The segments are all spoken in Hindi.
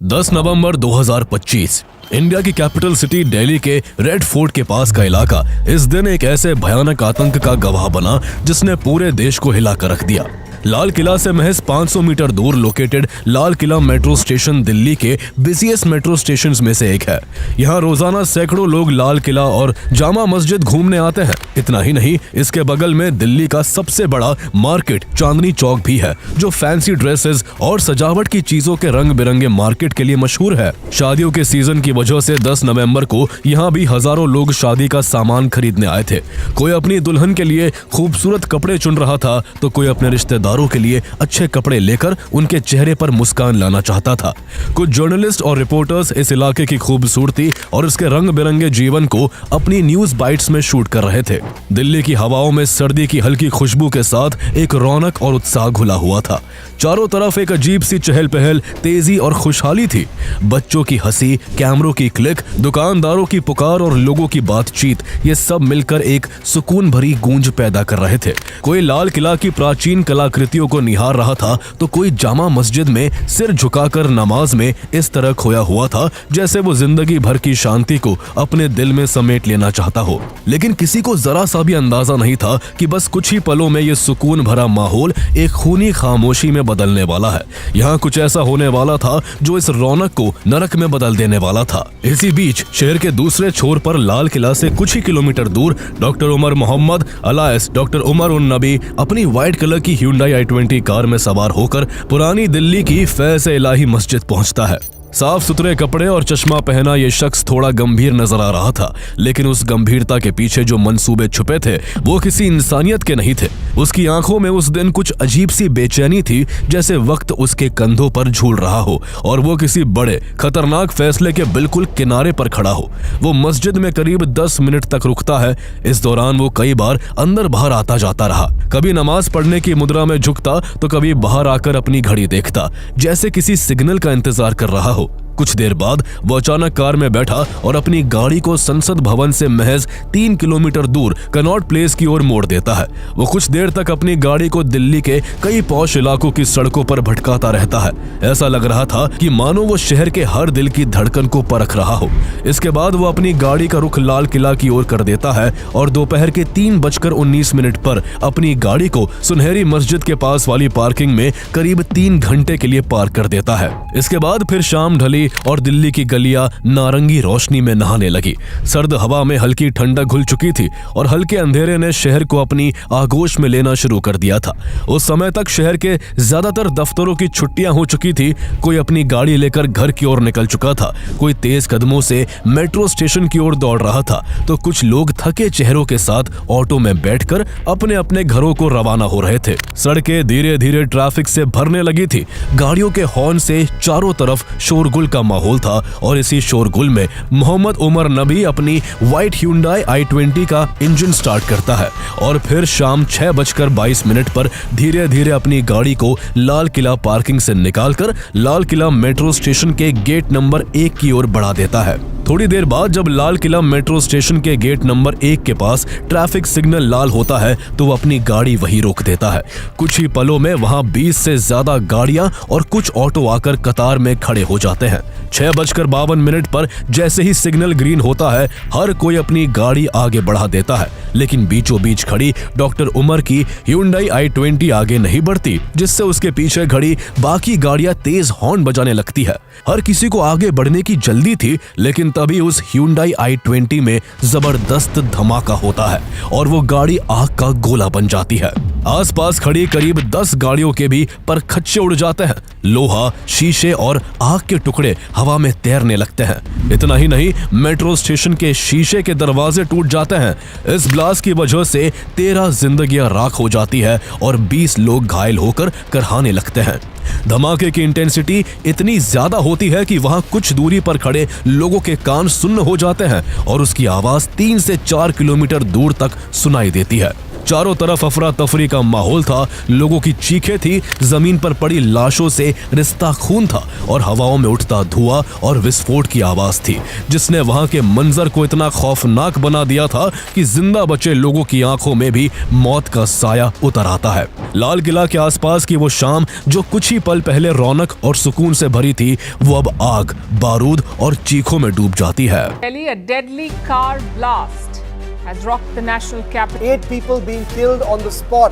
10 नवंबर 2025 इंडिया की कैपिटल सिटी दिल्ली के रेड फोर्ट के पास का इलाका इस दिन एक ऐसे भयानक आतंक का गवाह बना जिसने पूरे देश को हिला कर रख दिया। लाल किला से महज 500 मीटर दूर located Lal Qila metro station Delhi के बिजिएस्ट मेट्रो स्टेशंस में से एक है। यहाँ रोजाना सैकड़ों लोग लाल किला और जामा मस्जिद घूमने आते हैं। इतना ही नहीं, इसके बगल में दिल्ली का सबसे बड़ा मार्केट चांदनी चौक भी है, जो फैंसी ड्रेसेस और सजावट की चीजों के रंग बिरंगे मार्केट के लिए मशहूर है। शादियों के सीजन की वजह से 10 नवंबर को यहाँ भी हजारों लोग शादी का सामान खरीदने आए थे। कोई अपनी दुल्हन के लिए खूबसूरत कपड़े चुन रहा था तो कोई अपने रिश्तेदारों के लिए अच्छे कपड़े लेकर उनके चेहरे पर मुस्कान लाना चाहता था। कुछ जर्नलिस्ट और रिपोर्टर्स इस इलाके की खूबसूरती और इसके रंग बिरंगे जीवन को अपनी न्यूज बाइट्स में शूट कर रहे थे। दिल्ली की हवाओं में सर्दी की हल्की खुशबू के साथ एक रौनक और उत्साह घुला हुआ था। चारों तरफ एक अजीब सी चहल पहल, तेजी और खुशहाली थी। बच्चों की हंसी, कैमरों की क्लिक, दुकानदारों की पुकार और लोगों की बातचीत, ये सब मिलकर एक सुकून भरी गूंज पैदा कर रहे थे। कोई लाल किला की प्राचीन कलाकृतियों को निहार रहा था तो कोई जामा मस्जिद में सिर झुकाकर नमाज में इस तरह खोया हुआ था जैसे वो जिंदगी भर की शांति को अपने दिल में समेट लेना चाहता हो। लेकिन किसी को जरा सा भी अंदाजा नहीं था कि बस कुछ ही पलों में ये सुकून भरा माहौल एक खूनी खामोशी में बदलने वाला है। यहाँ कुछ ऐसा होने वाला था जो इस रौनक को नरक में बदल देने वाला था। इसी बीच शहर के दूसरे छोर पर लाल किला से कुछ ही किलोमीटर दूर डॉक्टर उमर मोहम्मद अलायस डॉक्टर उमर उन नबी अपनी व्हाइट कलर की Hyundai i20 कार में सवार होकर पुरानी दिल्ली की फैज़-ए-इलाही मस्जिद पहुंचता है। साफ सुथरे कपड़े और चश्मा पहना ये शख्स थोड़ा गंभीर नजर आ रहा था, लेकिन उस गंभीरता के पीछे जो मंसूबे छुपे थे वो किसी इंसानियत के नहीं थे। उसकी आंखों में उस दिन कुछ अजीब सी बेचैनी थी, जैसे वक्त उसके कंधों पर झूल रहा हो और वो किसी बड़े खतरनाक फैसले के बिल्कुल किनारे पर खड़ा हो। वो मस्जिद में करीब 10 मिनट तक रुकता है। इस दौरान वो कई बार अंदर बाहर आता जाता रहा। कभी नमाज पढ़ने की मुद्रा में झुकता तो कभी बाहर आकर अपनी घड़ी देखता, जैसे किसी सिग्नल का इंतजार कर रहा हो। कुछ देर बाद वो अचानक कार में बैठा और अपनी गाड़ी को संसद भवन से महज 3 किलोमीटर दूर कनॉट प्लेस की ओर मोड़ देता है। वो कुछ देर तक अपनी गाड़ी को दिल्ली के कई पॉश इलाकों की सड़कों पर भटकाता रहता है। ऐसा लग रहा था कि मानो वो शहर के हर दिल की धड़कन को परख रहा हो। इसके बाद वो अपनी गाड़ी का रुख लाल किला की ओर कर देता है और दोपहर के 3:19 पर अपनी गाड़ी को सुनहरी मस्जिद के पास वाली पार्किंग में करीब 3 घंटे के लिए पार्क कर देता है। इसके बाद फिर शाम ढली और दिल्ली की गलियां नारंगी रोशनी में नहाने लगी। सर्द हवा में हल्की ठंडक घुल चुकी थी और हल्के अंधेरे ने शहर को अपनी आगोश में लेना शुरू कर दिया था। उस समय तक शहर के ज्यादातर दफ्तरों की छुट्टियां हो चुकी थी। कोई अपनी गाड़ी लेकर घर की ओर निकल चुका था, कोई तेज कदमों से मेट्रो स्टेशन की ओर दौड़ रहा था, तो कुछ लोग थके चेहरों के साथ ऑटो में बैठकर अपने अपने घरों को रवाना हो रहे थे। सड़कें धीरे धीरे ट्रैफिक से भरने लगी थी। गाड़ियों के हॉर्न से चारों तरफ शोरगुल का माहौल था और इसी शोरगुल में मोहम्मद उमर नबी अपनी व्हाइट Hyundai i20 का इंजन स्टार्ट करता है और फिर शाम 6:22 पर धीरे धीरे अपनी गाड़ी को लाल किला पार्किंग से निकालकर लाल किला मेट्रो स्टेशन के गेट नंबर 1 की ओर बढ़ा देता है। थोड़ी देर बाद जब लाल किला मेट्रो स्टेशन के गेट नंबर 1 के पास ट्रैफिक सिग्नल लाल होता है तो वो अपनी गाड़ी वहीं रोक देता है। कुछ ही पलों में वहां 20 से ज्यादा गाड़ियां और कुछ ऑटो आकर कतार में खड़े हो जाते हैं। 6:52 पर जैसे ही सिग्नल ग्रीन होता है हर कोई अपनी गाड़ी आगे बढ़ा देता है, लेकिन बीचों बीच खड़ी डॉक्टर उमर की Hyundai i20 आगे नहीं बढ़ती, जिससे उसके पीछे खड़ी बाकी गाड़ियां तेज हॉर्न बजाने लगती है। हर किसी को आगे बढ़ने की जल्दी थी, लेकिन तभी उस Hyundai i20 में जबरदस्त धमाका होता है और वो गाड़ी आग का गोला बन जाती है। आसपास खड़ी करीब 10 गाड़ियों के भी परखच्चे उड़ जाते हैं। लोहा, शीशे और आग के टुकड़े हवा में तैरने लगते हैं। इतना ही नहीं, मेट्रो स्टेशन के शीशे के दरवाजे टूट जाते हैं। इस ब्लास्ट की वजह से 13 जिंदगियां राख हो जाती है और 20 लोग घायल होकर करहाने लगते हैं। धमाके की इंटेंसिटी इतनी ज्यादा होती है कि वहां कुछ दूरी पर खड़े लोगों के कान सुन्न हो जाते हैं और उसकी आवाज 3 से 4 किलोमीटर दूर तक सुनाई देती है। चारों तरफ अफरा तफरी का माहौल था, लोगों की चीखें थी, जमीन पर पड़ी लाशों से रिश्ता खून था और हवाओं में उठता धुआं और विस्फोट की आवाज थी, जिसने वहां के मंजर को इतना खौफनाक बना दिया था कि जिंदा बचे लोगों की आंखों में भी मौत का साया उतर आता है। लाल किला के आसपास की वो शाम जो कुछ ही पल पहले रौनक और सुकून से भरी थी, वो अब आग, बारूद और चीखों में डूब जाती है। A deadly car blast has rocked the national capital. 8 people being killed on the spot.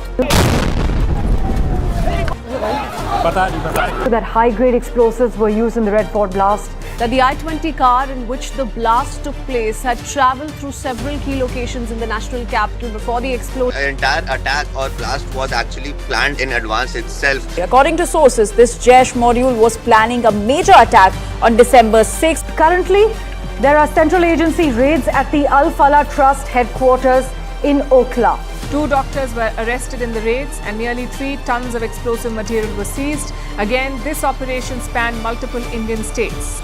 That high-grade explosives were used in the Red Fort blast. That the I-20 car in which the blast took place had travelled through several key locations in the national capital before the explosion. The entire attack or blast was actually planned in advance itself. According to sources, this Jaish module was planning a major attack on December 6th. Currently, there are central agency raids at the Al Falah Trust headquarters in Okhla. 2 doctors were arrested in the raids and nearly 3 tons of explosive material was seized. Again, this operation spanned multiple Indian states.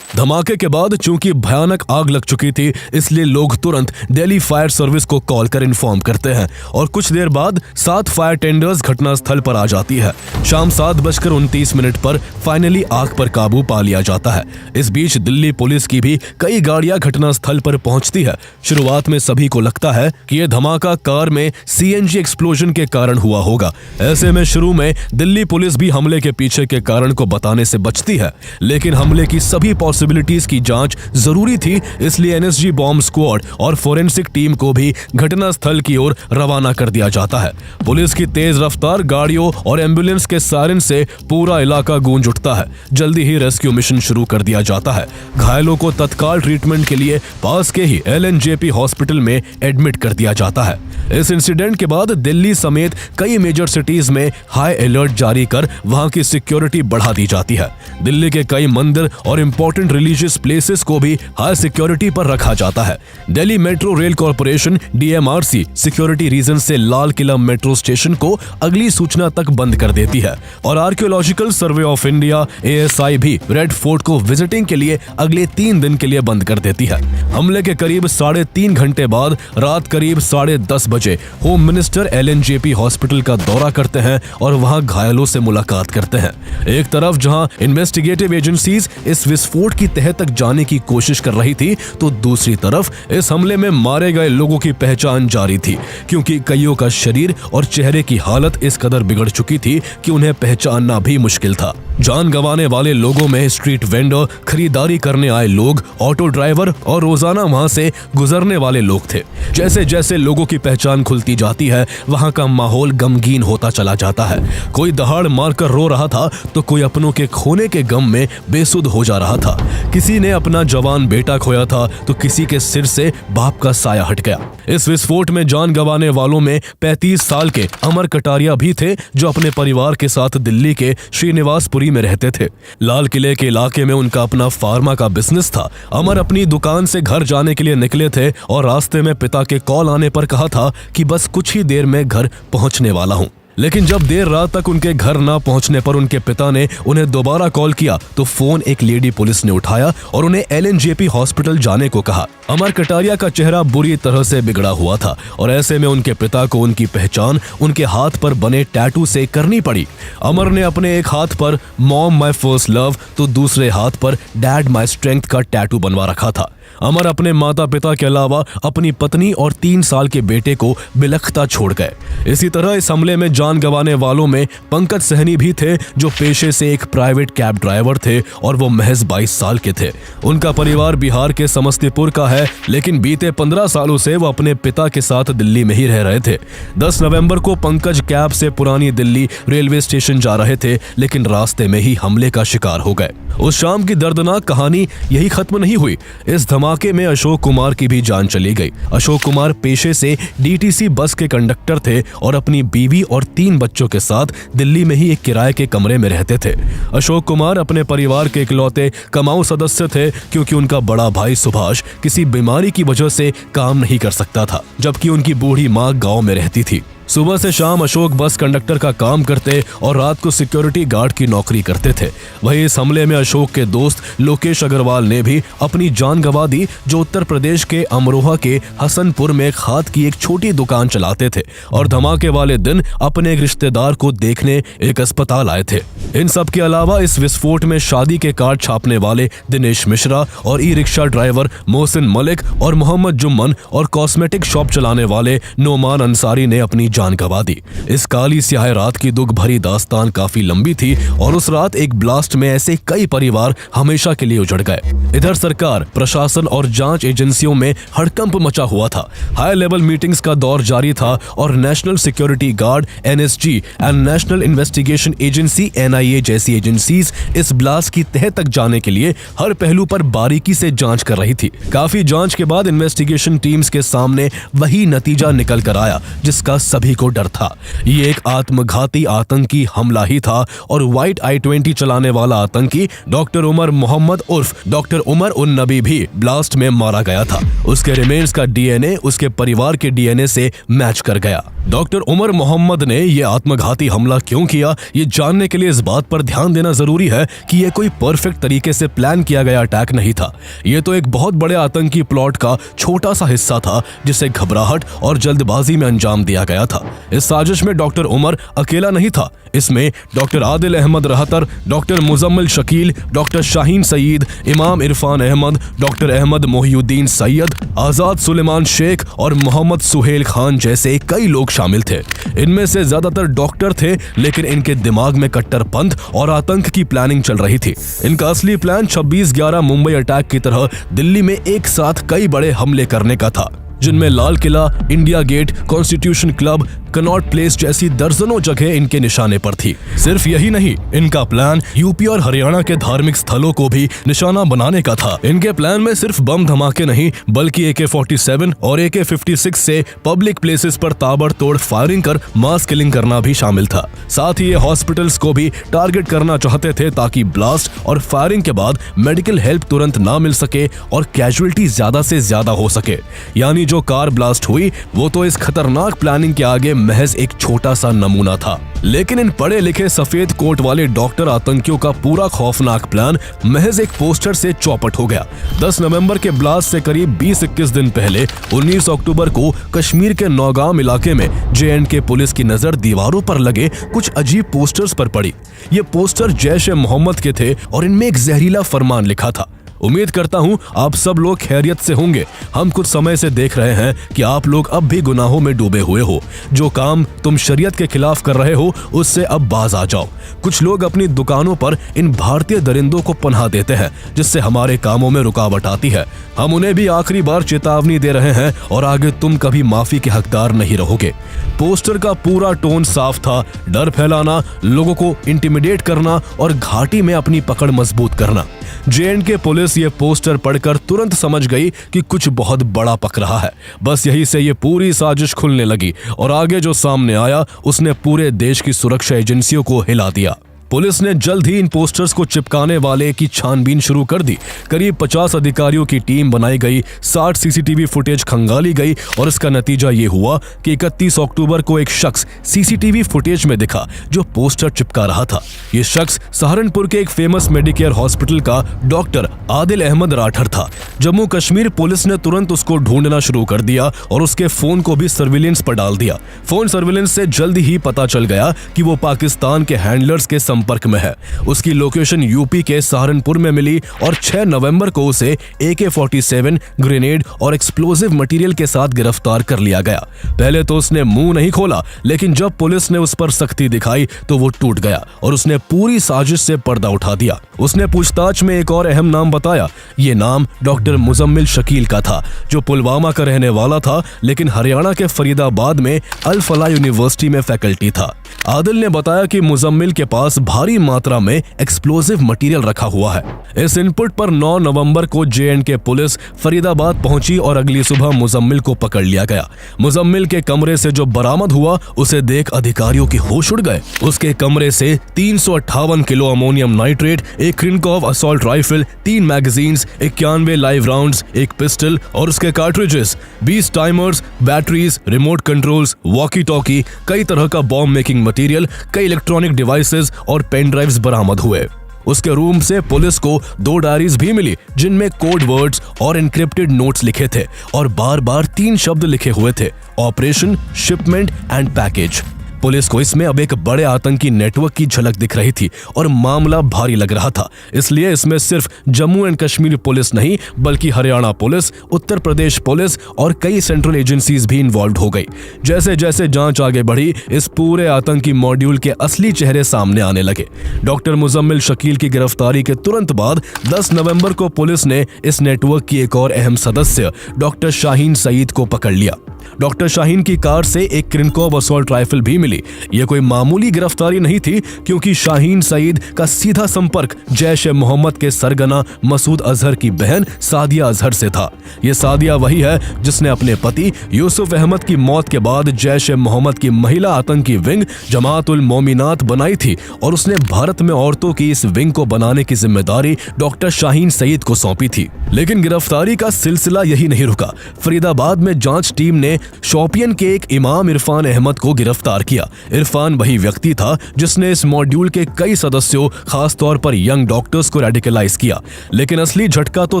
धमाके के बाद चूंकि भयानक आग लग चुकी थी, इसलिए लोग तुरंत दिल्ली फायर सर्विस को कॉल कर इन्फॉर्म करते हैं और कुछ देर बाद 7 फायर टेंडर्स घटनास्थल पर आ जाती है। शाम 7:29 पर फाइनली आग पर काबू पा लिया जाता है। इस बीच दिल्ली पुलिस की भी कई गाड़ियां घटनास्थल पर पहुंचती है। शुरुआत में सभी को लगता है कि यह धमाका कार में सीएनजी एक्सप्लोजन के कारण हुआ होगा। ऐसे में शुरू में दिल्ली पुलिस भी हमले के पीछे के कारण को बताने से बचती है, लेकिन हमले की सभी पॉसिबिलिटीज की जांच जरूरी थी, इसलिए एनएसजी बॉम्ब स्क्वाड और फोरेंसिक टीम को भी घटनास्थल की ओर रवाना कर दिया जाता है। पुलिस की तेज रफ्तार गाड़ियों और एम्बुलेंस के सायरन से पूरा इलाका गूंज उठता है। जल्दी ही रेस्क्यू मिशन शुरू कर दिया जाता है। घायलों को तत्काल ट्रीटमेंट के लिए पास के ही एलएनजेपी हॉस्पिटल में एडमिट कर दिया जाता है। इस इंसिडेंट के बाद दिल्ली समेत कई मेजर सिटीज में हाई अलर्ट जारी कर वहां की सिक्योरिटी बढ़ा दी जाती है। दिल्ली के कई मंदिर और इंपॉर्टेंट रिलीजियस प्लेसेस को भी हाई सिक्योरिटी पर रखा जाता है। Delhi metro rail corporation DMRC security reason से लाल किला मेट्रो स्टेशन को अगली सूचना तक बंद कर देती है और archaeological survey of India ASI भी रेड फोर्ट को विजिटिंग के लिए अगले 3 दिन के लिए बंद कर देती है। हमले के करीब 3.5 घंटे बाद रात करीब 10:30 बजे होम मिनिस्टर एलएनजेपी हॉस्पिटल का दौरा करते हैं और वहां घायलों से मुलाकात करते हैं। एक तरफ जहां इन्वेस्टिगेटिव एजेंसीज इस विस्फोट की तह तक जाने की कोशिश कर रही थी, तो दूसरी तरफ इस हमले में मारे गए लोगों की पहचान जारी थी, क्योंकि कईयों का शरीर और चेहरे की हालत इस कदर बिगड़ चुकी थी कि उन्हें पहचानना भी मुश्किल था। जान गंवाने वाले लोगों में स्ट्रीट वेंडर, खरीदारी करने आए लोग, ऑटो ड्राइवर और रोजाना वहां से गुजरने वाले लोग थे। जैसे जैसे लोगों की पहचान खुलती जाती है, वहां का माहौल गमगीन होता चला जाता है। कोई दहाड़ मारकर रो रहा था, तो कोई अपनों के खोने के गम में बेसुध हो जा रहा था। किसी ने अपना जवान बेटा खोया था, तो किसी के सिर से बाप का साया हट गया। इस विस्फोट में जान गंवाने वालों में 35 साल के अमर कटारिया भी थे, जो अपने परिवार के साथ दिल्ली के श्रीनिवासपुरी में रहते थे। लाल किले के इलाके में उनका अपना फार्मा का बिजनेस था। अमर अपनी दुकान से घर जाने के लिए निकले थे और रास्ते में पिता के कॉल आने पर कहा था कि बस कुछ ही देर में घर पहुंचने वाला हूं। लेकिन जब देर रात तक उनके घर ना पहुंचने पर उनके पिता ने उन्हें दोबारा कॉल किया, तो फोन एक लेडी पुलिस ने उठाया और उन्हें एलएनजेपी हॉस्पिटल जाने को कहा। अमर कटारिया का चेहरा बुरी तरह से बिगड़ा हुआ था और ऐसे में उनके पिता को उनकी पहचान उनके हाथ पर बने टैटू से करनी पड़ी। अमर ने अपने एक हाथ पर मॉम माय फर्स्ट लव, तो दूसरे हाथ पर डैड माय स्ट्रेंथ का टैटू बनवा रखा था। अमर अपने माता पिता के अलावा अपनी पत्नी और 3 साल के बेटे को बिलखता छोड़ गए। इसी तरह इस हमले में जान गंवाने वालों में पंकज सहनी भी थे, जो पेशे से एक प्राइवेट कैब ड्राइवर थे और वो महज 22 साल के थे। उनका परिवार बिहार के समस्तीपुर का है, लेकिन बीते 15 सालों से वो अपने पिता के साथ दिल्ली में ही रह रहे थे। 10 नवंबर को पंकज कैब से पुरानी दिल्ली रेलवे स्टेशन जा रहे थे, लेकिन रास्ते में ही हमले का शिकार हो गए। उस शाम की दर्दनाक कहानी यही खत्म नहीं हुई। इस धमाके में अशोक कुमार की भी जान चली गई। अशोक कुमार पेशे से डीटीसी बस के कंडक्टर थे और अपनी बीवी और 3 बच्चों के साथ दिल्ली में ही एक किराए के कमरे में रहते थे। अशोक कुमार अपने परिवार के इकलौते कमाऊ सदस्य थे, क्योंकि उनका बड़ा भाई सुभाष किसी बीमारी की वजह से काम नहीं कर सकता था, जबकि उनकी बूढ़ी माँ गांव में रहती थी। सुबह से शाम अशोक बस कंडक्टर का काम करते और रात को सिक्योरिटी गार्ड की नौकरी करते थे। वहीं इस हमले में अशोक के दोस्त लोकेश अग्रवाल ने भी अपनी जान गंवा दी, जो उत्तर प्रदेश के अमरोहा के हसनपुर में खाद की एक छोटी दुकान चलाते थे और धमाके वाले दिन अपने एक रिश्तेदार को देखने एक अस्पताल आए थे। इन सब के अलावा इस विस्फोट में शादी के कार्ड छापने वाले दिनेश मिश्रा और e rickshaw driver Mohsin Malik और मोहम्मद जुम्मन और कॉस्मेटिक शॉप चलाने वाले नोमान अंसारी ने अपनी जान गंवा दी। इस काली स्याह रात की दुख भरी दास्तान काफी लंबी थी और उस रात एक ब्लास्ट में ऐसे कई परिवार हमेशा के लिए उजड़ गए। इधर सरकार, प्रशासन और जांच एजेंसियों में हड़कंप मचा हुआ था। हाई लेवल मीटिंग्स का दौर जारी था और national security guard NSG and national investigation agency NIA जैसी एजेंसीज इस ब्लास्ट की तह तक जाने के लिए हर पहलू पर बारीकी से जांच कर रही थी। काफी जांच के बाद इन्वेस्टिगेशन टीम्स के सामने वही नतीजा निकल कर आया जिसका सभी को डर था। ये एक आत्मघाती आतंकी हमला ही था और व्हाइट I-20 चलाने वाला आतंकी डॉक्टर उमर मोहम्मद उर्फ डॉक्टर उमर उन नबी भी ब्लास्ट में मारा गया था। उसके रिमेन्स का DNA उसके परिवार के DNA से मैच कर गया। डॉक्टर उमर मोहम्मद ने यह आत्मघाती हमला क्यों किया, ये जानने के लिए इस बात पर ध्यान देना जरूरी है कि यह कोई परफेक्ट तरीके से प्लान किया गया अटैक नहीं था। यह तो एक बहुत बड़े आतंकी प्लॉट का छोटा सा हिस्सा था जिसे घबराहट और जल्दबाजी में अंजाम दिया गया था। इस साजिश में डॉक्टर उमर अकेला नहीं था। इसमें doctor Adil Ahmad Rather, doctor Muzammil Shakeel, doctor Shaheen Saeed, Imam Irfan Ahmad, doctor Ahmad Mohiuddin Syed, Azad Suleman Shaikh और मोहम्मद सुहेल खान जैसे कई लोग शामिल थे। इनमें से ज्यादातर डॉक्टर थे, लेकिन इनके दिमाग में कट्टरपंथ और आतंक की प्लानिंग चल रही थी। इनका असली प्लान 26/11 मुंबई अटैक की तरह दिल्ली में एक साथ कई बड़े हमले करने का था, जिनमें Lal Qila, India Gate, Constitution Club, Connaught Place जैसी दर्जनों जगह इनके निशाने पर थी। सिर्फ यही नहीं, इनका प्लान यूपी और हरियाणा के धार्मिक स्थलों को भी निशाना बनाने का था। इनके प्लान में सिर्फ बम धमाके नहीं, बल्कि AK-47 और AK-56 से पब्लिक प्लेसेस पर ताबड़तोड़ फायरिंग कर मास किलिंग करना भी शामिल था। साथ ही ये हॉस्पिटल्स को भी टारगेट करना चाहते थे ताकि ब्लास्ट और फायरिंग के बाद मेडिकल हेल्प तुरंत ना मिल सके और कैजुअलिटी ज्यादा से ज्यादा हो सके। यानी जो कार ब्लास्ट हुई वो तो इस खतरनाक प्लानिंग के आगे महज एक छोटा सा नमूना था। लेकिन इन पढ़े लिखे सफेद कोट वाले डॉक्टर आतंकियों का पूरा खौफनाक प्लान महज एक पोस्टर से चौपट हो गया। 10 नवंबर के ब्लास्ट से करीब 20-21 दिन पहले 19 अक्टूबर को कश्मीर के नौगाम इलाके में JNK पुलिस की नजर दीवारों पर लगे कुछ अजीब पोस्टर्स पर पड़ी। ये पोस्टर जैश-ए-मोहम्मद के थे और इनमें एक जहरीला फरमान लिखा था। उम्मीद करता हूँ आप सब लोग खैरियत से होंगे। हम कुछ समय से देख रहे हैं कि आप लोग अब भी गुनाहों में डूबे हुए हो। जो काम तुम शरीयत के खिलाफ कर रहे हो उससे अब बाज आ जाओ। कुछ लोग अपनी दुकानों पर इन भारतीय दरिंदों को पनाह देते हैं, जिससे हमारे कामों में रुकावट आती है। हम उन्हें भी आखिरी बार चेतावनी दे रहे हैं और आगे तुम कभी माफी के हकदार नहीं रहोगे। पोस्टर का पूरा टोन साफ था, डर फैलाना, लोगों को इंटिमिडेट करना और घाटी में अपनी पकड़ मजबूत करना। JNK पुलिस ये पोस्टर पढ़कर तुरंत समझ गई कि कुछ बहुत बड़ा पक रहा है। बस यही से ये पूरी साजिश खुलने लगी और आगे जो सामने आया उसने पूरे देश की सुरक्षा एजेंसियों को हिला दिया। पुलिस ने जल्द ही इन पोस्टर्स को चिपकाने वाले की छानबीन शुरू कर दी। करीब 50 अधिकारियों की टीम बनाई गई, 60 CCTV फुटेज खंगाली गई और इसका नतीजा ये हुआ कि 31 अक्टूबर को एक शख्स CCTV फुटेज में दिखा जो पोस्टर चिपका रहा था। ये शख्स सहारनपुर के एक फेमस मेडिकेयर हॉस्पिटल का डॉक्टर आदिल अहमद राठर था। जम्मू कश्मीर पुलिस ने तुरंत उसको ढूंढना शुरू कर दिया और उसके फोन को भी सर्विलेंस पर डाल दिया। फोन सर्विलेंस से जल्द ही पता चल गया कि वो पाकिस्तान के हैंडलर्स के संपर्क में है। उसकी लोकेशन यूपी के सहारनपुर में मिली और 6 नवंबर को उसे AK-47 ग्रेनेड और एक्सप्लोजिव मटेरियल के साथ गिरफ्तार कर लिया गया। पहले तो उसने मुंह नहीं खोला, लेकिन जब पुलिस ने उस पर सख्ती दिखाई तो वो टूट गया और उसने पूरी साजिश से पर्दा उठा दिया। उसने पूछताछ में एक और अहम नाम बताया। ये नाम डॉक्टर मुजम्मिल शकील का था, जो पुलवामा का रहने वाला था, लेकिन हरियाणा के फरीदाबाद में अल फलाह यूनिवर्सिटी में फैकल्टी था। आदिल ने बताया कि मुजम्मिल के पास भारी मात्रा में एक्सप्लोसिव मटेरियल रखा हुआ है। इस इनपुट पर 9 नवंबर को J&K पुलिस फरीदाबाद पहुंची और अगली सुबह मुजम्मिल को पकड़ लिया गया। मुजम्मिल के कमरे से जो बरामद हुआ उसे देख अधिकारियों के होश उड़ गए। उसके कमरे से 358 किलो अमोनियम नाइट्रेट, एक Krinkov assault rifle, 3 magazines, 91 live rounds, एक पिस्टल और उसके cartridges, 20 timers, batteries, remote controls, walkie talkie, कई तरह का बॉम्ब मेकिंग मटेरियल, कई इलेक्ट्रॉनिक डिवाइसेस और पेन ड्राइव्स बरामद हुए। उसके रूम से पुलिस को 2 डायरीज भी मिली जिनमें कोड वर्ड्स और एन्क्रिप्टेड नोट्स लिखे थे और बार-बार 3 शब्द लिखे हुए थे, operation, shipment and package. Police को इसमें अब एक बड़े आतंकी नेटवर्क की झलक दिख रही थी और मामला भारी लग रहा था। इसलिए इसमें सिर्फ जम्मू एंड कश्मीर पुलिस नहीं बल्कि हरियाणा पुलिस, उत्तर प्रदेश पुलिस और कई सेंट्रल एजेंसीज भी इन्वॉल्व हो गई। जैसे जैसे जांच आगे बढ़ी, इस पूरे आतंकी मॉड्यूल के असली चेहरे सामने आने लगे। डॉक्टर मुजम्मिल शकील की गिरफ्तारी के तुरंत बाद 10 नवंबर को पुलिस ने इस नेटवर्क की एक और अहम सदस्य डॉक्टर शाहीन सईद को पकड़ लिया। डॉक्टर शाहीन की कार से एक क्रिनकॉव असॉल्ट राइफल भी मिली। यह कोई मामूली गिरफ्तारी नहीं थी क्योंकि शाहीन सईद का सीधा संपर्क जैश-ए-मोहम्मद के सरगना मसूद अजहर की बहन सादिया अजहर से था। यह सादिया वही है जिसने अपने पति यूसुफ अहमद की मौत के बाद जैश-ए-मोहम्मद की महिला आतंकी विंग जमात-उल मोमिनात बनाई थी और उसने भारत में औरतों की इस विंग को बनाने की जिम्मेदारी डॉक्टर शाहीन सईद को सौंपी थी। लेकिन गिरफ्तारी का सिलसिला यही नहीं रुका। फरीदाबाद में जांच टीम ने शोपियन के एक इमाम इरफान अहमद को गिरफ्तार किया। इरफान वही व्यक्ति था जिसने इस मॉड्यूल के कई सदस्यों, खास तौर पर यंग डॉक्टर्स को रेडिकलाइज किया। लेकिन असली झटका तो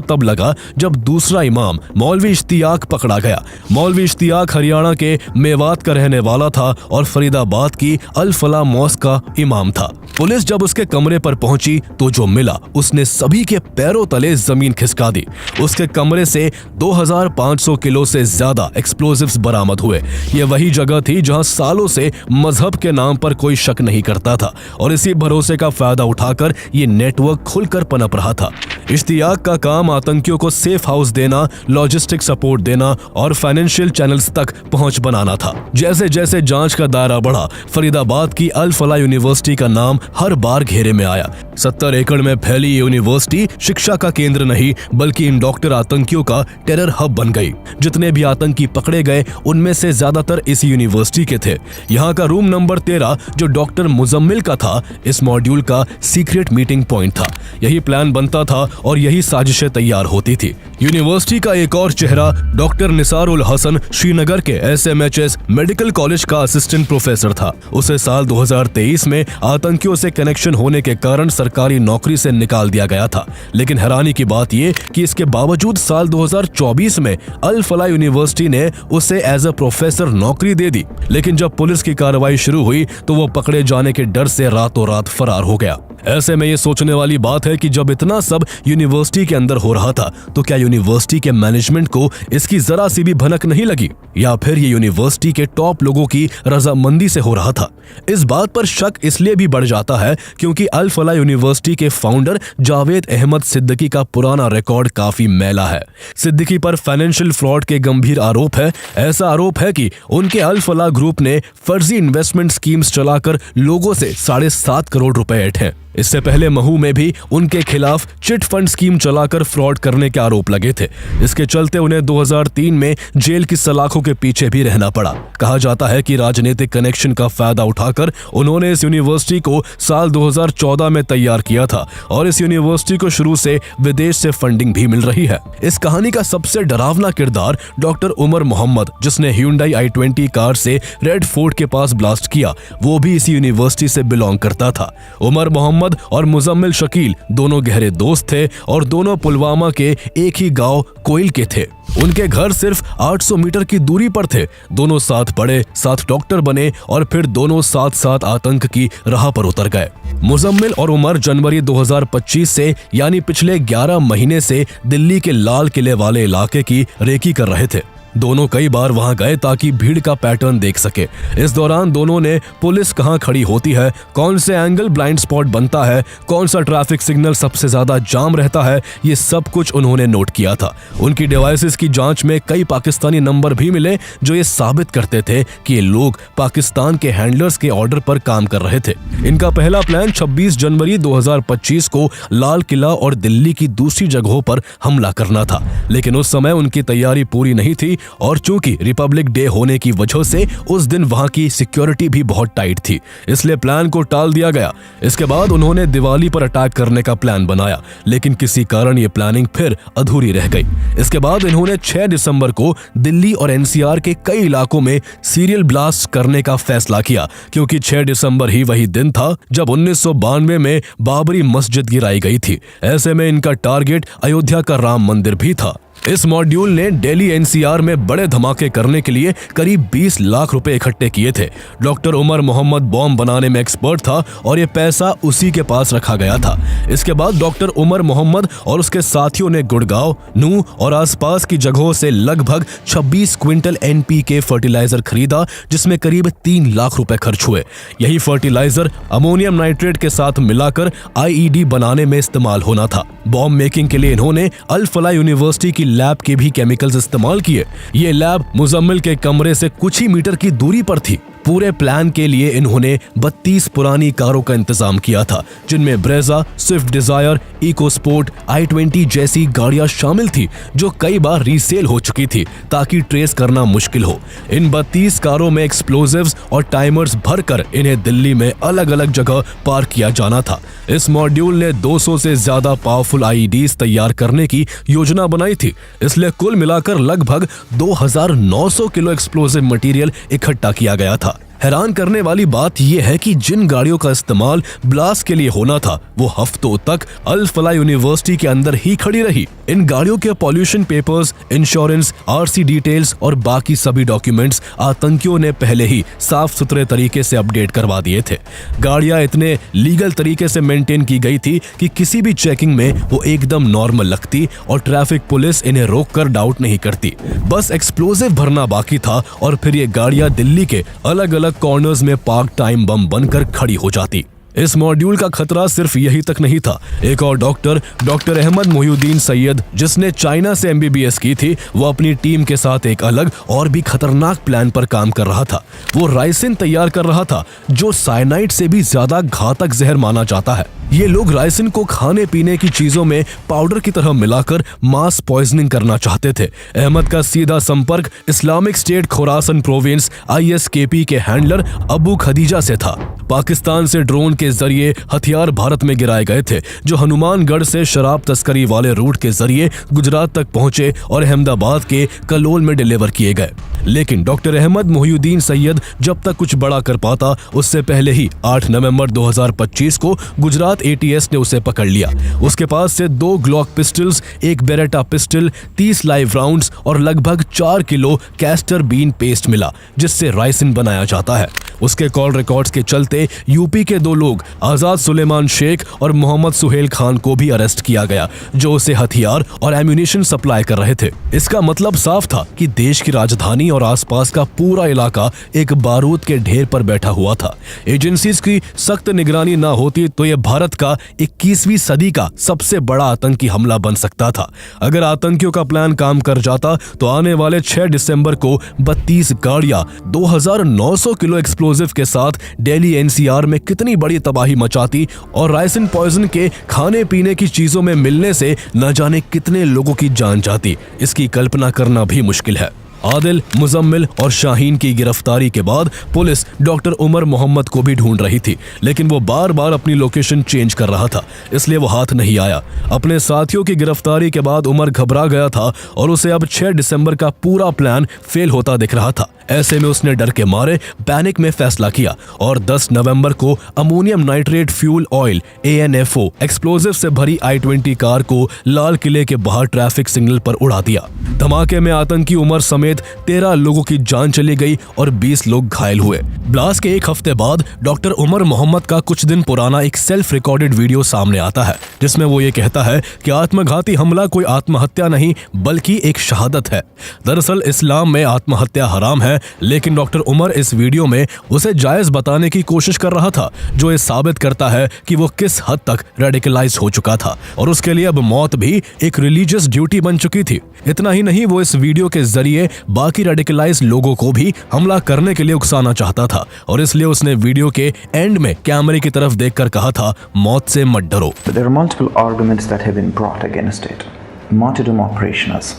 तब लगा जब दूसरा इमाम मौलवी इश्तियाक पकड़ा गया। मौलवी इश्तियाक हरियाणा के मेवात का रहने वाला था और फरीदाबाद की अल फलाह मॉस्क का इमाम था। पुलिस जब उसके कमरे पर पहुंची तो जो मिला उसने सभी के पैरों तले जमीन खिसका दी। उसके कमरे से 2500 किलो से ज्यादा एक्सप्लोजिव्स बरामद हुए। ये वही जगह थी जहां सालों से मजहब के नाम पर कोई शक नहीं करता था और इसी भरोसे का फायदा उठाकर ये नेटवर्क खुलकर पनप रहा था। इश्तियाक का काम आतंकियों को सेफ हाउस देना, लॉजिस्टिक सपोर्ट देना और फाइनेंशियल चैनल्स तक पहुंच बनाना था। जैसे जैसे जांच का दायरा बढ़ा, फरीदाबाद की अल फलाह यूनिवर्सिटी का नाम हर बार घेरे में आया। 70 एकड़ में फैली यूनिवर्सिटी शिक्षा का केंद्र नहीं बल्कि इन डॉक्टर आतंकियों का टेरर हब बन गई। जितने भी आतंकी पकड़े गए उनमें से ज्यादातर इस यूनिवर्सिटी के थे। यहाँ का रूम नंबर 13 जो डॉक्टर मुजम्मिल का था, इस मॉड्यूल का सीक्रेट मीटिंग पॉइंट था। यही प्लान बनता था और यही साजिशें तैयार होती थी। यूनिवर्सिटी का एक और चेहरा डॉक्टर निसारुल हसन श्रीनगर के SMHS मेडिकल कॉलेज का असिस्टेंट प्रोफेसर था। उसे साल 2023 में आतंकियों से कनेक्शन होने के कारण सरकारी नौकरी से निकाल दिया गया था। लेकिन हैरानी की बात यह कि इसके बावजूद साल 2024 में अल फलाह यूनिवर्सिटी ने उसे एज अ प्रोफेसर नौकरी दे दी। लेकिन जब पुलिस की कार्रवाई शुरू हुई तो वो पकड़े जाने के डर से रातों रात फरार हो गया। ऐसे में ये सोचने वाली बात है कि जब इतना सब यूनिवर्सिटी के अंदर हो रहा था तो क्या यूनिवर्सिटी के मैनेजमेंट को इसकी जरा सी भी भनक नहीं लगी, या फिर ये यूनिवर्सिटी के टॉप लोगों की रजामंदी से हो रहा था। इस बात पर शक इसलिए भी बढ़ जाता है क्योंकि अल फलाह यूनिवर्सिटी के फाउंडर जावेद अहमद सिद्दीकी का पुराना रिकॉर्ड काफी मैला है। सिद्दीकी पर फाइनेंशियल फ्रॉड के गंभीर आरोप है। ऐसा आरोप है कि उनके अल फलाह ग्रुप ने फर्जी इन्वेस्टमेंट स्कीम्स चलाकर लोगों से 7.5 करोड़ रुपए ऐंठे। इससे पहले महू में भी उनके खिलाफ चिट फंड स्कीम चलाकर फ्रॉड करने के आरोप लगे थे। इसके चलते उन्हें 2003 में जेल की सलाखों के पीछे भी रहना पड़ा। कहा जाता है कि राजनीतिक कनेक्शन का फायदा उठाकर उन्होंने इस यूनिवर्सिटी को साल 2014 में तैयार किया था और इस यूनिवर्सिटी को शुरू से विदेश से फंडिंग भी मिल रही है। इस कहानी का सबसे डरावना किरदार डॉक्टर उमर मोहम्मद, जिसने Hyundai i20 कार से रेड फोर्ट के पास ब्लास्ट किया, वो भी इसी यूनिवर्सिटी से बिलोंग करता था। उमर मोहम्मद और मुजम्मिल शकील दोनों गहरे दोस्त थे और दोनों पुलवामा के एक ही गांव कोइल के थे। उनके घर सिर्फ 800 मीटर की दूरी पर थे। दोनों साथ पढ़े, साथ डॉक्टर बने और फिर दोनों साथ साथ आतंक की राह पर उतर गए। मुजम्मिल और उमर जनवरी 2025 से यानी पिछले 11 महीने से दिल्ली के लाल किले वाले इलाके की रेकी कर रहे थे। दोनों कई बार वहां गए ताकि भीड़ का पैटर्न देख सके। इस दौरान दोनों ने पुलिस कहां खड़ी होती है, कौन से एंगल ब्लाइंड स्पॉट बनता है, कौन सा ट्रैफिक सिग्नल सबसे ज्यादा जाम रहता है, ये सब कुछ उन्होंने नोट किया था। उनकी डिवाइसेस की जांच में कई पाकिस्तानी नंबर भी मिले जो ये साबित करते थे कि ये लोग पाकिस्तान के हैंडलर्स के ऑर्डर पर काम कर रहे थे। इनका पहला प्लान 26 जनवरी 2025 को लाल किला और दिल्ली की दूसरी जगहों पर हमला करना था, लेकिन उस समय उनकी तैयारी पूरी नहीं थी और चूंकि रिपब्लिक डे होने की वजह से उस दिन वहां की सिक्योरिटी भी बहुत टाइट थी, इसलिए प्लान को टाल दिया गया। इसके बाद उन्होंने दिवाली पर अटैक करने का प्लान बनाया, लेकिन किसी कारण ये प्लानिंग फिर अधूरी रह गई। इसके बाद इन्होंने 6 दिसंबर को दिल्ली और एनसीआर के कई इलाकों में सीरियल ब्लास्ट करने का फैसला किया, क्योंकि 6 दिसंबर ही वही दिन था जब 1992 में बाबरी मस्जिद गिराई गई थी। ऐसे में इनका टारगेट अयोध्या का राम मंदिर भी था। इस मॉड्यूल ने दिल्ली एनसीआर में बड़े धमाके करने के लिए करीब 20 लाख रुपए इकट्ठे किए थे। डॉक्टर उमर मोहम्मद बॉम्ब बनाने में एक्सपर्ट था और ये पैसा उसी के पास रखा गया था। इसके बाद डॉक्टर उमर मोहम्मद और उसके साथियों ने गुड़गांव, नूह और आसपास की जगहों से लगभग 26 क्विंटल एनपीके फर्टिलाइजर खरीदा, जिसमें करीब 3 लाख रुपए खर्च हुए। यही फर्टिलाइजर अमोनियम नाइट्रेट के साथ मिलाकर आईईडी बनाने में इस्तेमाल होना था। बॉम्ब मेकिंग के लिए इन्होंने अल फला यूनिवर्सिटी की लैब के भी केमिकल्स इस्तेमाल किए। ये लैब मुजम्मिल के कमरे से कुछ ही मीटर की दूरी पर थी। पूरे प्लान के लिए इन्होंने 32 पुरानी कारों का इंतजाम किया था, जिनमें Brezza, Swift Dzire, EcoSport, i20 जैसी गाड़ियां शामिल थी जो कई बार रीसेल हो चुकी थी ताकि ट्रेस करना मुश्किल हो। इन 32 कारों में एक्सप्लोजिव्स और टाइमर्स भरकर इन्हें दिल्ली में अलग अलग जगह पार्क किया जाना था। इस मॉड्यूल ने 200 से ज्यादा पावरफुल आईईडीज तैयार करने की योजना बनाई थी, इसलिए कुल मिलाकर लगभग 2900 किलो एक्सप्लोजिव मटेरियल इकट्ठा किया गया था। हैरान करने वाली बात यह है कि जिन गाड़ियों का इस्तेमाल ब्लास्ट के लिए होना था वो हफ्तों तक अल फला यूनिवर्सिटी के अंदर ही खड़ी रही। इन गाड़ियों के pollution papers, insurance, RC details और बाकी सभी डॉक्यूमेंट्स आतंकियों ने पहले ही साफ सुथरे तरीके से अपडेट करवा दिए थे। गाड़ियां इतने लीगल तरीके से मेंटेन की गई थी कि किसी भी चेकिंग में वो एकदम नॉर्मल लगती और ट्रैफिक पुलिस इन्हें रोककर डाउट नहीं करती। बस एक्सप्लोजिव भरना बाकी था और फिर ये गाड़ियां दिल्ली के अलग अलग कॉर्नर्स में पार्क टाइम बम बनकर खड़ी हो जाती। इस मॉड्यूल का खतरा सिर्फ यही तक नहीं था। एक और डॉक्टर अहमद मोहिउद्दीन सैयद, जिसने चाइना से एमबीबीएस की थी, वो अपनी टीम के साथ एक अलग और भी खतरनाक प्लान पर काम कर रहा था। वो राइसिन तैयार कर रहा था, जो साइनाइड से भी ज्यादा घातक जहर माना जाता है। ये लोग राइसिन को खाने पीने की चीजों में पाउडर की तरह मिलाकर मास पॉइजनिंग करना चाहते थे। अहमद का सीधा संपर्क Islamic state Khorasan province ISKP के हैंडलर अबू खदीजा से था। पाकिस्तान से ड्रोन के जरिए हथियार भारत में गिराए गए थे, जो हनुमानगढ़ से शराब तस्करी वाले रूट के जरिए गुजरात तक पहुंचे और अहमदाबाद के कलोल में डिलीवर किए गए। लेकिन डॉक्टर अहमद मोहिउद्दीन सैयद जब तक कुछ बड़ा कर पाता, उससे पहले ही 8 नवंबर 2025 को गुजरात ATS ने उसे पकड़ लिया। उसके पास से 2 Glock pistols, 1 Beretta pistol, 30 live rounds और लगभग 4 किलो कैस्टर बीन पेस्ट मिला, जिससे राइसिन बनाया जाता है। उसके कॉल रिकॉर्ड्स के चलते यूपी के 2 लोग आजाद सुलेमान शेख और मोहम्मद सुहेल खान को भी अरेस्ट किया गया, जो उसे हथियार और एम्यूनिशन सप्लाई कर रहे थे। इसका मतलब साफ था कि देश की राजधानी और आसपास का पूरा इलाका एक बारूद के ढेर पर बैठा हुआ था। एजेंसीज की सख्त निगरानी ना होती तो यह भारत का 21वीं सदी का सबसे बड़ा आतंकी हमला बन सकता था। अगर आतंकियों का प्लान काम कर जाता तो आने वाले 6 दिसंबर को 32 गाड़ियां 2900 किलो एक्सप्लोजिव के साथ दिल्ली NCR में कितनी बड़ी तबाही मचाती और राइसिन पॉइजन के खाने पीने की चीजों में मिलने से न जाने कितने लोगों की जान जाती। इसकी कल्पना करना भी मुश्किल है। आदिल, मुजम्मिल और शाहीन की गिरफ्तारी के बाद पुलिस डॉक्टर उमर मोहम्मद को भी ढूंढ रही थी, लेकिन वो बार बार अपनी लोकेशन चेंज कर रहा था, इसलिए वो हाथ नहीं आया। अपने साथियों की गिरफ्तारी के बाद उमर घबरा गया था और उसे अब 6 दिसंबर का पूरा प्लान फेल होता दिख रहा था। ऐसे में उसने डर के मारे पैनिक में फैसला किया और 10 नवंबर को ammonium nitrate fuel oil ANFO explosive से भरी I-20 कार को लाल किले के बाहर ट्रैफिक सिग्नल पर उड़ा दिया। धमाके में आतंकी उमर समेत 13 लोगों की जान चली गई और 20 लोग घायल हुए। ब्लास्ट के एक हफ्ते बाद डॉक्टर उमर मोहम्मद का कुछ दिन पुराना एक सेल्फ रिकॉर्डेड वीडियो सामने आता है, जिसमें वो ये कहता है कि आत्मघाती हमला कोई आत्महत्या नहीं बल्कि एक शहादत है। दरअसल इस्लाम में आत्महत्या हराम है, लेकिन डॉक्टर उमर इस वीडियो में उसे जायज बताने की कोशिश कर रहा था, जो ये साबित करता है कि वो किस हद तक रेडिकलाइज हो चुका था और उसके लिए अब मौत भी एक रिलीजियस ड्यूटी बन चुकी थी। इतना ही नहीं, वो इस वीडियो के जरिए बाकी रेडिकलाइज लोगों को भी हमला करने के लिए उकसाना चाहता था और इसलिए उसने वीडियो के एंड में कैमरे की तरफ देखकर कहा था, मौत से मत डरो। There are multiple arguments that have been brought against it. Martyrdom operationals.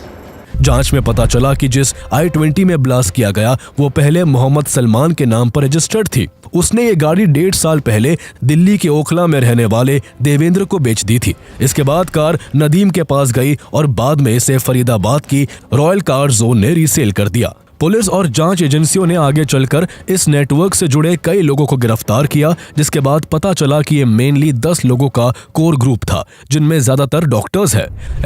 जांच में पता चला कि जिस I-20 में ब्लास्ट किया गया वो पहले मोहम्मद सलमान के नाम पर रजिस्टर्ड थी। उसने ये गाड़ी 1.5 साल पहले दिल्ली के ओखला में रहने वाले देवेंद्र को बेच दी थी। इसके बाद कार नदीम के पास गई और बाद में इसे फरीदाबाद की रॉयल कार जोन ने रीसेल कर दिया। पुलिस और जांच एजेंसियों ने आगे चलकर इस नेटवर्क से जुड़े कई लोगों को गिरफ्तार किया, जिसके बाद पता चला कि ये मेनली 10 लोगों का कोर ग्रुप था, जिनमें ज्यादातर डॉक्टर्स हैं।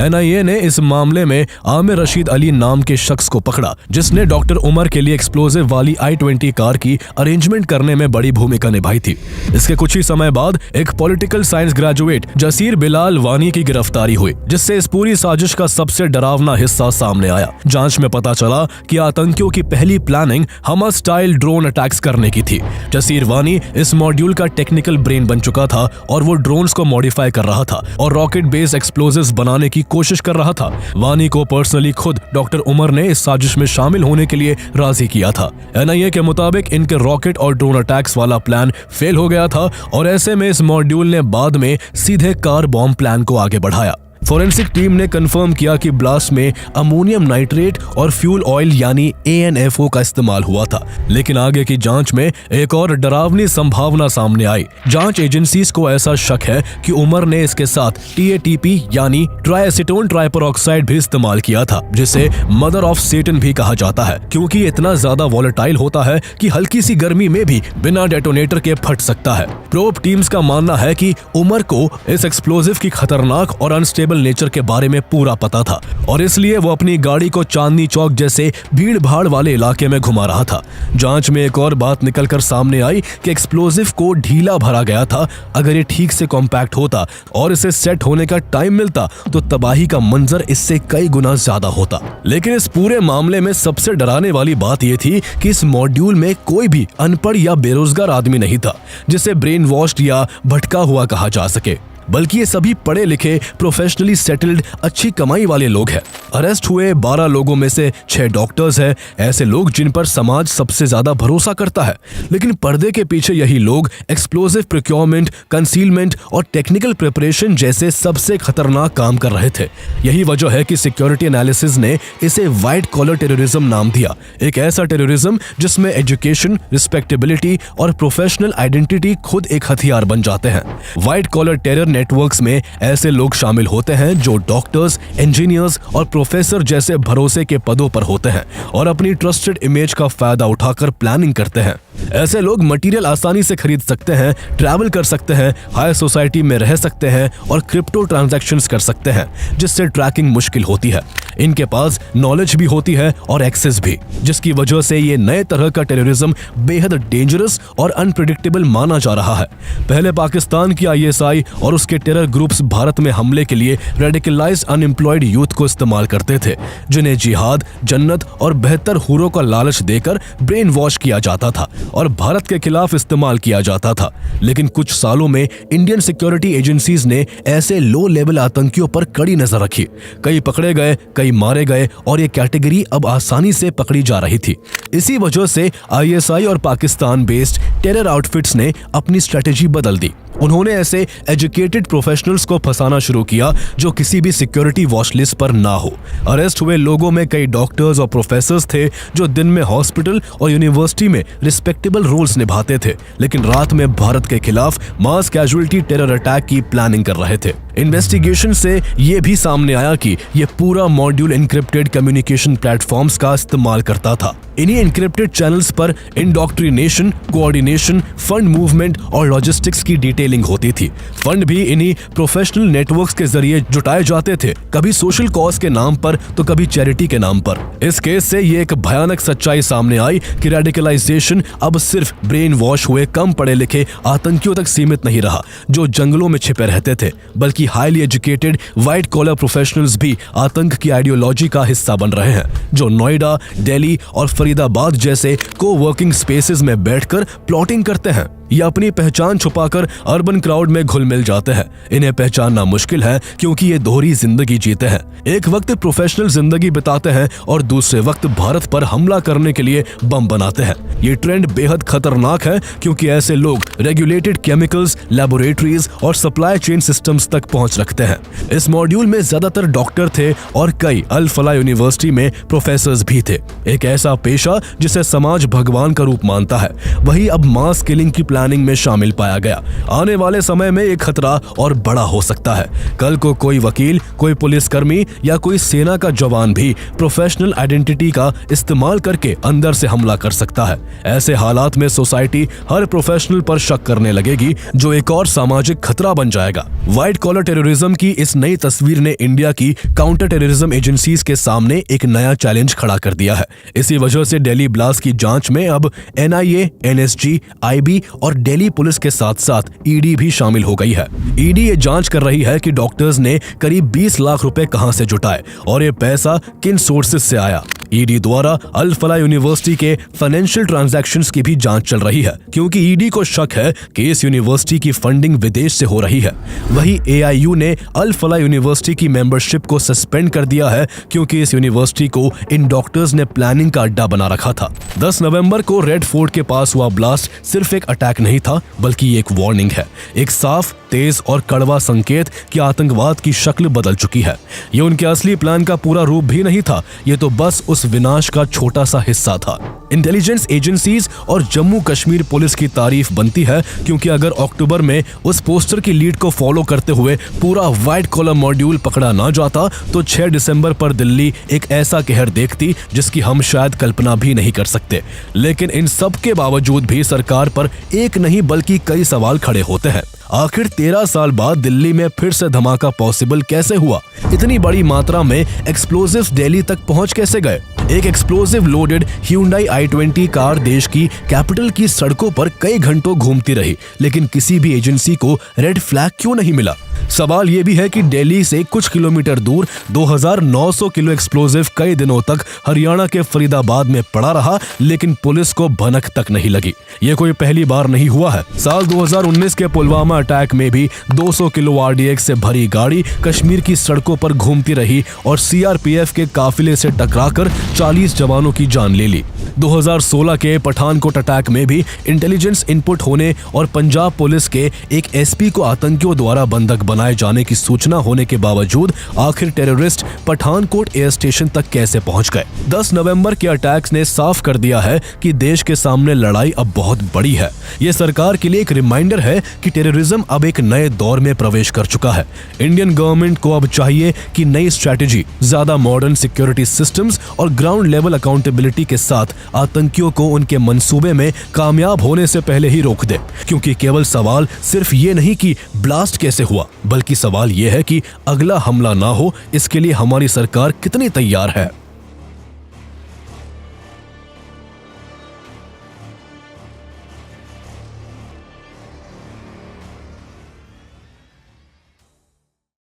NIA ने इस मामले में आमिर रशीद अली नाम के शख्स को पकड़ा, जिसने डॉक्टर उमर के लिए एक्सप्लोजिव वाली I-20 कार की अरेंजमेंट करने में बड़ी भूमिका निभाई थी। इसके कुछ ही समय बाद एक political science graduate Jasir Bilal वानी की गिरफ्तारी हुई, जिससे इस पूरी साजिश का सबसे डरावना हिस्सा सामने आया। जांच में पता चला कि आतंकी की पहली planning Hamas style drone attacks करने की थी। जसीर वानी इस मॉड्यूल का टेक्निकल ब्रेन बन चुका था और वो ड्रोन्स को मॉडिफाई कर रहा था और रॉकेट बेस्ड एक्सप्लोजिव्स बनाने की कोशिश कर रहा था। वानी को पर्सनली खुद डॉक्टर उमर ने इस साजिश में शामिल होने के लिए राजी किया था। NIA के मुताबिक इनके रॉकेट और ड्रोन अटैक्स वाला प्लान फेल हो गया था और ऐसे में इस मॉड्यूल ने बाद में सीधे कार बॉम्ब प्लान को आगे बढ़ाया। फोरेंसिक टीम ने कंफर्म किया कि ब्लास्ट में अमोनियम नाइट्रेट और फ्यूल ऑयल यानी ANFO का इस्तेमाल हुआ था, लेकिन आगे की जांच में एक और डरावनी संभावना सामने आई। जांच एजेंसीज को ऐसा शक है कि उमर ने इसके साथ TATP यानी ट्राइएसीटोन ट्राइपरऑक्साइड भी इस्तेमाल किया था, जिसे मदर ऑफ सेटन भी कहा जाता है, क्योंकि ये इतना ज्यादा वॉलेटाइल होता है कि हल्की सी गर्मी में भी बिना डेटोनेटर के फट सकता है। प्रोब टीम्स का मानना है कि उमर को इस एक्सप्लोजिव की खतरनाक और अनस्टेबल नेचर के बारे में पूरा पता था और इसलिए वो अपनी गाड़ी को चांदनी चौक जैसे भीड़ भाड़ वाले इलाके में घुमा रहा था। जांच में एक और बात निकलकर सामने आई कि एक्सप्लोजिव को ढीला भरा गया था। अगर ये ठीक से कॉम्पैक्ट होता और इसे सेट होने का टाइम मिलता तो तबाही का मंजर इससे कई गुना ज्यादा होता। लेकिन इस पूरे मामले में सबसे डराने वाली बात यह थी कि इस मॉड्यूल में कोई भी अनपढ़ या बेरोजगार आदमी नहीं था जिसे ब्रेन वॉश्ड या भटका हुआ कहा जा सके, बल्कि ये सभी पढ़े लिखे प्रोफेशनली सेटल्ड अच्छी कमाई वाले लोग हैं। अरेस्ट हुए 12 लोगों में से 6 डॉक्टर्स हैं, ऐसे लोग जिन पर समाज सबसे ज्यादा भरोसा करता है। लेकिन पर्दे के पीछे यही लोग एक्सप्लोजिव प्रोक्योरमेंट, कंसीलमेंट और टेक्निकल प्रिपरेशन जैसे सबसे खतरनाक काम कर रहे थे। यही वजह है कि सिक्योरिटी एनालिसिस ने इसे व्हाइट कॉलर टेररिज्म नाम दिया, एक ऐसा टेररिज्म जिसमें एजुकेशन, रिस्पेक्टेबिलिटी और प्रोफेशनल आइडेंटिटी खुद एक हथियार बन जाते हैं। व्हाइट कॉलर टेरर नेटवर्क्स में ऐसे लोग शामिल होते हैं जो डॉक्टर्स, इंजीनियर्स और प्रोफेसर जैसे भरोसे के पदों पर होते हैं और अपनी ट्रस्टेड इमेज का फायदा उठाकर प्लानिंग करते हैं। ऐसे लोग मटेरियल आसानी से खरीद सकते हैं, ट्रैवल कर सकते हैं, हाई सोसाइटी में रह सकते हैं और क्रिप्टो ट्रांजैक्शंस कर सकते हैं, जिससे ट्रैकिंग मुश्किल होती है। इनके पास नॉलेज भी होती है और एक्सेस भी, जिसकी वजह से ये नए तरह का टेररिज्म बेहद डेंजरस और अनप्रेडिक्टेबल माना जा रहा है। पहले पाकिस्तान की ISI और उसके टेरर ग्रुप्स भारत में हमले के लिए रेडिकलाइज्ड अनएम्प्लॉयड यूथ को इस्तेमाल करते थे, जिन्हें जिहाद, जन्नत और बेहतर हुरों का लालच देकर ब्रेन वॉश किया जाता था और भारत के खिलाफ इस्तेमाल किया जाता था। लेकिन कुछ सालों में इंडियन सिक्योरिटी एजेंसीज ने ऐसे लो लेवल आतंकियों पर कड़ी नजर रखी। कई पकड़े गए, कई मारे गए और ये कैटेगरी अब आसानी से पकड़ी जा रही थी। इसी वजह से ISI और पाकिस्तान बेस्ड टेरर आउटफिट्स ने अपनी स्ट्रेटेजी बदल दी। उन्होंने ऐसे एजुकेटेड प्रोफेशनल्स को फंसाना शुरू किया जो किसी भी सिक्योरिटी वॉच लिस्ट पर ना हो। अरेस्ट हुए लोगों में कई डॉक्टर्स और प्रोफेसर्स थे जो दिन में हॉस्पिटल और यूनिवर्सिटी में रिस्पेक्ट रिस्पेक्टेबल रोल्स निभाते थे, लेकिन रात में भारत के खिलाफ मास कैजुअलिटी टेरर अटैक की प्लानिंग कर रहे थे। इन्वेस्टिगेशन से ये भी सामने आया कि ये पूरा मॉड्यूल एन्क्रिप्टेड कम्युनिकेशन प्लेटफॉर्म्स का इस्तेमाल करता था। इन्हीं एन्क्रिप्टेड चैनल्स पर इंडोक्ट्रिनेशन, कोऑर्डिनेशन, फंड मूवमेंट और लॉजिस्टिक्स की डिटेलिंग होती थी। फंड भी इन्हीं प्रोफेशनल नेटवर्क्स के जरिए जुटाए जाते थे, कभी सोशल कॉज के नाम पर तो कभी चैरिटी के नाम पर। इस केस से ये एक भयानक सच्चाई सामने आई कि रेडिकलाइजेशन अब सिर्फ ब्रेन वॉश हुए कम पढ़े लिखे आतंकियों तक सीमित नहीं रहा जो जंगलों में छिपे रहते थे, बल्कि highly educated white collar professionals भी आतंक की आइडियोलॉजी का हिस्सा बन रहे हैं, जो नोएडा, दिल्ली और फरीदाबाद जैसे को-वर्किंग स्पेसेस में बैठकर प्लॉटिंग करते हैं या अपनी पहचान छुपाकर अर्बन क्राउड में घुल मिल जाते हैं। इन्हें पहचानना मुश्किल है क्योंकि ये दोहरी जिंदगी जीते हैं। एक वक्त प्रोफेशनल जिंदगी बिताते हैं और दूसरे वक्त भारत पर हमला करने के लिए बम बनाते हैं। ये ट्रेंड बेहद खतरनाक है क्योंकि ऐसे लोग रेगुलेटेड केमिकल्स, लैबोरेटरीज और सप्लाई चेन सिस्टम्स तक पहुंच रखते हैं। इस मॉड्यूल में ज्यादातर डॉक्टर थे और कई अल फला यूनिवर्सिटी में प्रोफेसर्स भी थे। एक ऐसा पेशा जिसे समाज भगवान का रूप मानता है, वही अब मास किलिंग की प्लानिंग में शामिल पाया गया। आने वाले समय में एक खतरा और बड़ा हो सकता है। कल को कोई वकील, कोई पुलिसकर्मी या कोई सेना का जवान भी प्रोफेशनल आइडेंटिटी का इस्तेमाल करके अंदर से हमला कर सकता है। ऐसे हालात में सोसाइटी हर प्रोफेशनल पर शक करने लगेगी, जो एक और सामाजिक खतरा बन जाएगा। व्हाइट कॉलर टेररिज्म की इस नई तस्वीर ने इंडिया की काउंटर टेररिज्म एजेंसीज के सामने एक नया चैलेंज खड़ा कर दिया है। इसी वजह से दिल्ली ब्लास्ट की जांच में अब NIA, NSG, IB और दिल्ली पुलिस के साथ साथ ED भी शामिल हो गई है। ED ये जांच कर रही है कि डॉक्टर्स ने करीब 20 लाख रुपए कहां से जुटाए और ये पैसा किन सोर्सेस से आया। ED द्वारा अल फला यूनिवर्सिटी के फाइनेंशियल ट्रांजैक्शंस की भी जांच चल रही है, क्योंकि ED को शक है कि इस यूनिवर्सिटी की फंडिंग विदेश से हो रही है। वहीं AIU ने अल फला यूनिवर्सिटी की मेंबरशिप को सस्पेंड कर दिया है, क्योंकि इस यूनिवर्सिटी को इन डॉक्टर्स ने प्लानिंग का अड्डा बना रखा था। 10 नवंबर को रेड फोर्ट के पास हुआ ब्लास्ट सिर्फ एक अटैक नहीं था, बल्कि एक वार्निंग है, एक साफ, तेज और कड़वा संकेत कि आतंकवाद की शक्ल बदल चुकी है। ये उनके असली प्लान का पूरा रूप भी नहीं था, ये तो बस उस विनाश का छोटा सा हिस्सा था। इंटेलिजेंस एजेंसीज और जम्मू कश्मीर पुलिस की तारीफ बनती है, क्योंकि अगर अक्टूबर में उस पोस्टर की लीड को फॉलो करते हुए पूरा व्हाइट कॉलर मॉड्यूल पकड़ा ना जाता तो 6 दिसंबर पर दिल्ली एक ऐसा कहर देखती जिसकी हम शायद कल्पना भी नहीं कर सकते। लेकिन इन सब के बावजूद भी सरकार पर एक नहीं बल्कि कई सवाल खड़े होते हैं। आखिर 13 साल बाद दिल्ली में फिर से धमाका पॉसिबल कैसे हुआ? इतनी बड़ी मात्रा में एक्सप्लोजिव्स दिल्ली तक पहुंच कैसे गए? एक explosive loaded Hyundai i20 car देश की कैपिटल की सड़कों पर कई घंटों घूमती रही, लेकिन किसी भी एजेंसी को रेड फ्लैग क्यों नहीं मिला? सवाल ये भी है कि दिल्ली से कुछ किलोमीटर दूर 2900 किलो एक्सप्लोजिव कई दिनों तक हरियाणा के फरीदाबाद में पड़ा रहा, लेकिन पुलिस को भनक तक नहीं लगी। ये कोई पहली बार नहीं हुआ है। साल 2019 के पुलवामा अटैक में भी 200 किलो RDX से भरी गाड़ी कश्मीर की सड़कों पर घूमती रही और CRPF के काफिले से टकराकर 40 जवानों की जान ले ली। 2016 के पठानकोट अटैक में भी इंटेलिजेंस इनपुट होने और पंजाब पुलिस के एक SP को आतंकियों द्वारा बंधक बनाए जाने की सूचना होने के बावजूद आखिर टेररिस्ट पठानकोट एयर स्टेशन तक कैसे पहुंच गए? 10 नवंबर के अटैक्स ने साफ कर दिया है कि देश के सामने लड़ाई अब बहुत बड़ी है। ये सरकार के लिए एक रिमाइंडर है कि टेररिज्म अब एक नए दौर में प्रवेश कर चुका है। इंडियन गवर्नमेंट को अब चाहिए कि नई स्ट्रैटेजी, ज्यादा मॉडर्न सिक्योरिटी सिस्टम्स और ग्राउंड लेवल अकाउंटेबिलिटी के साथ आतंकियों को उनके मंसूबे में कामयाब होने से पहले ही रोक दे। क्योंकि केवल सवाल सिर्फ ये नहीं कि ब्लास्ट कैसे हुआ, बल्कि सवाल ये है कि अगला हमला ना हो, इसके लिए हमारी सरकार कितनी तैयार है।